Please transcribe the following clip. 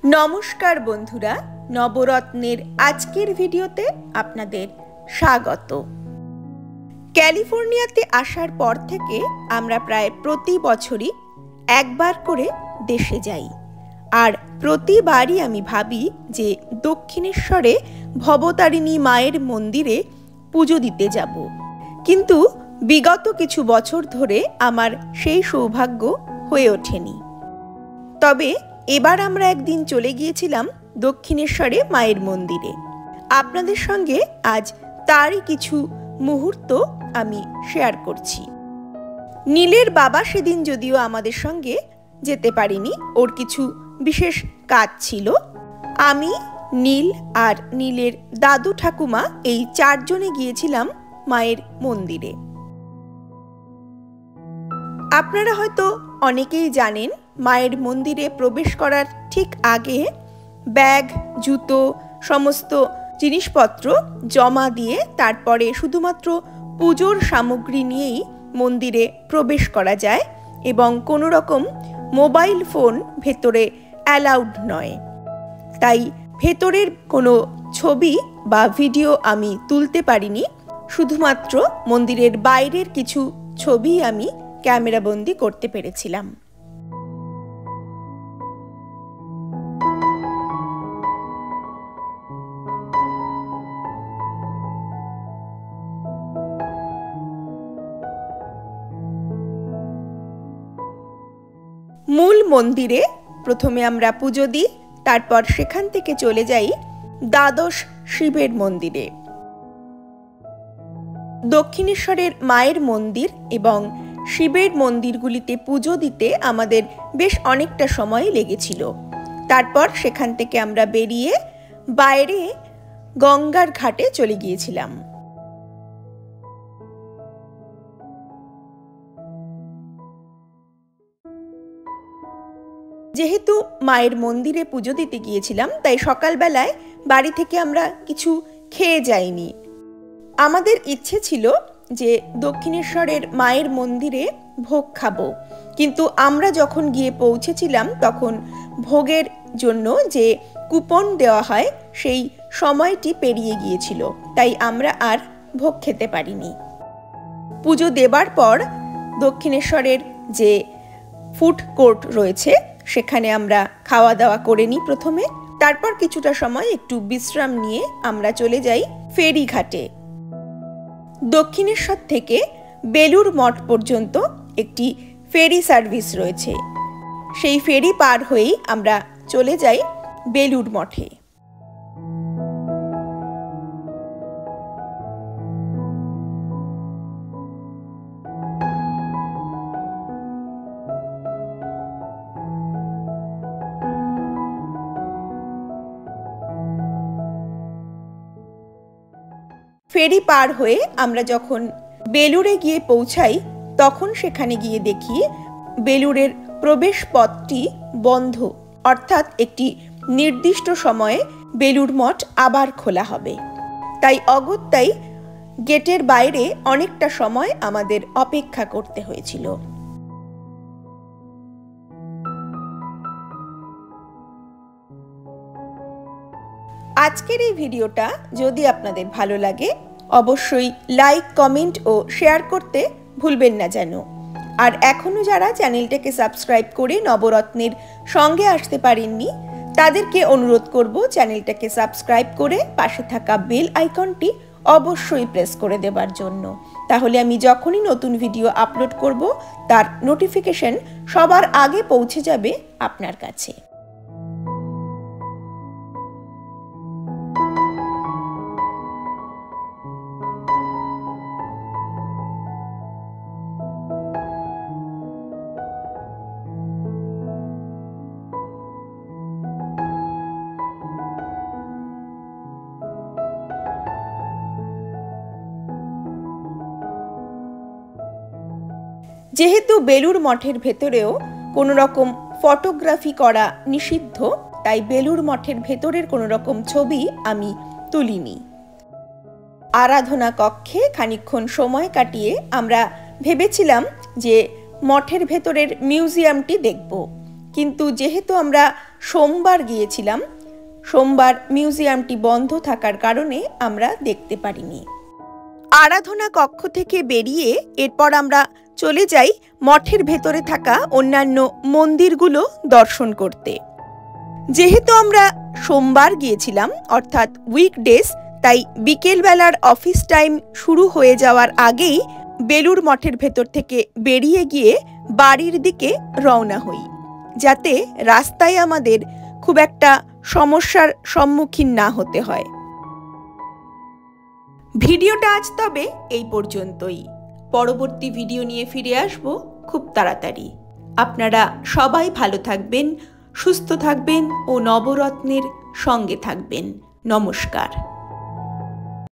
নমস্কার বন্ধুরা, নবরত্নের আজকের ভিডিওতে আপনাদের স্বাগত। ক্যালিফোর্নিয়াতে আসার পর থেকে আমরা প্রায় প্রতি বছরই একবার করে দেশে যাই, আর প্রতিবারই আমি ভাবি যে দক্ষিণেশ্বরে ভবতারিণী মায়ের মন্দিরে পুজো দিতে যাব, কিন্তু বিগত কিছু বছর ধরে আমার সেই সৌভাগ্য হয়ে ওঠেনি। তবে এবার আমরা একদিন চলে গিয়েছিলাম দক্ষিণেশ্বরে মায়ের মন্দিরে। আপনাদের সঙ্গে আজ তারই কিছু মুহূর্ত আমি শেয়ার করছি। নীলের বাবা সেদিন যদিও আমাদের সঙ্গে যেতে পারিনি, ওর কিছু বিশেষ কাজ ছিল। আমি, নীল আর নীলের দাদু ঠাকুমা এই চারজনে গিয়েছিলাম মায়ের মন্দিরে। আপনারা হয়তো অনেকেই জানেন, মায়ের মন্দিরে প্রবেশ করার ঠিক আগে ব্যাগ, জুতো, সমস্ত জিনিসপত্র জমা দিয়ে তারপরে শুধুমাত্র পুজোর সামগ্রী নিয়েই মন্দিরে প্রবেশ করা যায় এবং কোনো রকম মোবাইল ফোন ভেতরে অ্যালাউড নয়। তাই ভেতরের কোনো ছবি বা ভিডিও আমি তুলতে পারিনি, শুধুমাত্র মন্দিরের বাইরের কিছু ছবি আমি ক্যামেরাবন্দি করতে পেরেছিলাম। মূল মন্দিরে প্রথমে আমরা পুজো দিই, তারপর সেখান থেকে চলে যাই দ্বাদশ শিবের মন্দিরে। দক্ষিণেশ্বরের মায়ের মন্দির এবং শিবের মন্দিরগুলিতে পুজো দিতে আমাদের বেশ অনেকটা সময় লেগেছিল। তারপর সেখান থেকে আমরা বেরিয়ে বাইরে গঙ্গার ঘাটে চলে গিয়েছিলাম। যেহেতু মায়ের মন্দিরে পুজো দিতে গিয়েছিলাম, তাই সকালবেলায় বাড়ি থেকে আমরা কিছু খেয়ে যাইনি। আমাদের ইচ্ছে ছিল যে দক্ষিণেশ্বরের মায়ের মন্দিরে ভোগ খাবো, কিন্তু আমরা যখন গিয়ে পৌঁছেছিলাম তখন ভোগের জন্য যে কুপন দেওয়া হয় সেই সময়টি পেরিয়ে গিয়েছিল, তাই আমরা আর ভোগ খেতে পারিনি। পুজো দেবার পর দক্ষিণেশ্বরের যে ফুড কোর্ট রয়েছে সেখানে আমরা খাওয়া দাওয়া করে নিই প্রথমে, তারপর কিছুটা সময় একটু বিশ্রাম নিয়ে আমরা চলে যাই ফেরিঘাটে। দক্ষিণেশ্বর থেকে বেলুড় মঠ পর্যন্ত একটি ফেরি সার্ভিস রয়েছে, সেই ফেরি পার হয়েই আমরা চলে যাই বেলুড় মঠে। ফেরি পার হয়ে আমরা যখন বেলুড়ে গিয়ে পৌঁছাই তখন সেখানে গিয়ে দেখি বেলুড়ের প্রবেশ পথটি বন্ধ, অর্থাৎ একটি নির্দিষ্ট সময়ে বেলুড় মঠ আবার খোলা হবে। তাই অগত্যাই গেটের বাইরে অনেকটা সময় আমাদের অপেক্ষা করতে হয়েছিল। আজকের এই ভিডিওটা যদি আপনাদের ভালো লাগে অবশ্যই লাইক, কমেন্ট ও শেয়ার করতে ভুলবেন না যেন। আর এখনো যারা চ্যানেলটাকে সাবস্ক্রাইব করে নবরত্নের সঙ্গে আসতে পারেননি তাদেরকে অনুরোধ করব চ্যানেলটাকে সাবস্ক্রাইব করে পাশে থাকা বেল আইকনটি অবশ্যই প্রেস করে দেবার জন্য। তাহলে আমি যখনই নতুন ভিডিও আপলোড করব তার নোটিফিকেশন সবার আগে পৌঁছে যাবে আপনার কাছে। যেহেতু বেলুড় মঠের ভেতরেও কোনো রকম ফটোগ্রাফি করা নিষিদ্ধ, তাই বেলুড় মঠের ভেতরের কোনো রকম ছবি আমি তুলিনি। আরাধনা কক্ষে খানিকক্ষণ সময় কাটিয়ে আমরা ভেবেছিলাম যে মঠের ভেতরের মিউজিয়ামটি দেখব, কিন্তু যেহেতু আমরা সোমবার গিয়েছিলাম। সোমবার মিউজিয়ামটি বন্ধ থাকার কারণে আমরা দেখতে পারিনি। আরাধনা কক্ষ থেকে বেরিয়ে এরপর আমরা চলে যাই মঠের ভেতরে থাকা অন্যান্য মন্দিরগুলো দর্শন করতে। যেহেতু আমরা সোমবার গিয়েছিলাম অর্থাৎ উইকডেজ, তাই বিকেলবেলার অফিস টাইম শুরু হয়ে যাওয়ার আগেই বেলুড় মঠের ভেতর থেকে বেরিয়ে গিয়ে বাড়ির দিকে রওনা হই, যাতে রাস্তায় আমাদের খুব একটা সমস্যার সম্মুখীন না হতে হয়। ভিডিওটা আজ তবে এই পর্যন্তই। পরবর্তী ভিডিও নিয়ে ফিরে আসব খুব তাড়াতাড়ি। আপনারা সবাই ভালো থাকবেন, সুস্থ থাকবেন ও নবরত্নের সঙ্গে থাকবেন। নমস্কার।